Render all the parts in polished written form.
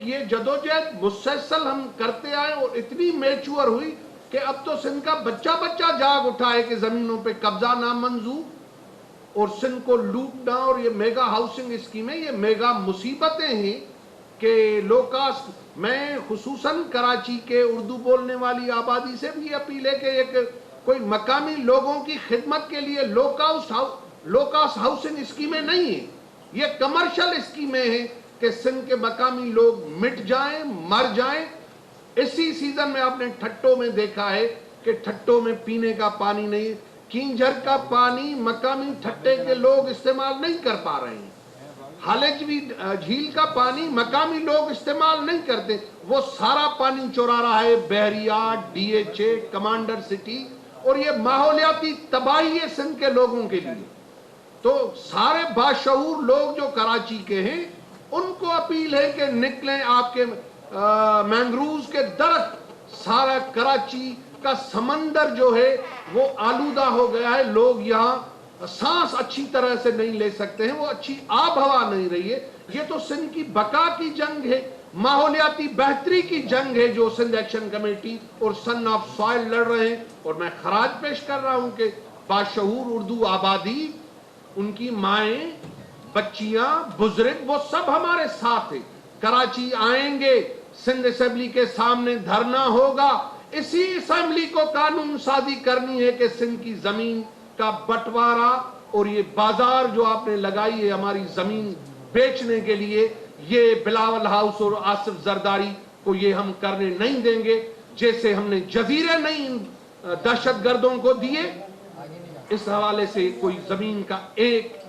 یہ جدوجہد مسلسل ہم کرتے آئے اور اتنی میچور ہوئی کہ اب تو سندھ کا بچہ بچہ جاگ اٹھا ہے کہ زمینوں پہ قبضہ نامنظور اور سندھ کو لوٹنا، اور یہ میگا ہاؤسنگ اسکیمیں یہ میگا مصیبتیں ہیں کہ لو کاسٹ۔ میں خصوصاً کراچی کے اردو بولنے والی آبادی سے بھی اپیل ہے کہ ایک کوئی مقامی لوگوں کی خدمت کے لیے لو کاسٹ ہاؤسنگ اسکیمیں نہیں ہیں، یہ کمرشل اسکیمیں ہیں کہ سندھ کے مقامی لوگ مٹ جائیں، مر جائیں۔ اسی سیزن میں آپ نے ٹھٹوں میں دیکھا ہے کہ ٹھٹوں میں پینے کا پانی نہیں، کینجھر کا پانی مقامی ٹھٹے کے لوگ استعمال نہیں کر پا رہے ہیں، ہالجوی جھیل کا پانی مقامی لوگ استعمال نہیں کرتے، وہ سارا پانی چورا رہا ہے بحریات، D H A, commander city, اور یہ ماحولیاتی تباہی ہے سندھ کے لوگوں کے لیے۔ تو سارے باشعور لوگ جو کراچی کے ہیں ان کو اپیل ہے کہ نکلیں، آپ کے مینگرووز کے درخت، سارا کراچی کا سمندر جو ہے وہ آلودہ ہو گیا ہے، لوگ یہاں سانس اچھی طرح سے نہیں لے سکتے ہیں، وہ اچھی آب ہوا نہیں رہی ہے۔ یہ تو سندھ کی بقا کی جنگ ہے، ماحولیاتی بہتری کی جنگ ہے جو سندھ ایکشن کمیٹی اور سن آف سوائل لڑ رہے ہیں، اور میں خراج پیش کر رہا ہوں کہ باشعور اردو آبادی، ان کی مائیں، بچیاں، بزرگ، وہ سب ہمارے ساتھ ہیں۔ کراچی آئیں گے، سندھ اسمبلی کے سامنے دھرنا ہوگا، اسی اسمبلی کو قانون سازی کرنی ہے کہ سندھ کی زمین کا بٹوارا اور یہ بازار جو آپ نے لگائی ہے ہماری زمین بیچنے کے لیے، یہ بلاول ہاؤس اور آصف زرداری کو یہ ہم کرنے نہیں دیں گے، جیسے ہم نے جزیرے نہیں دہشت گردوں کو دیے، اس حوالے سے کوئی زمین کا ایک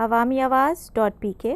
awamiawaz.pk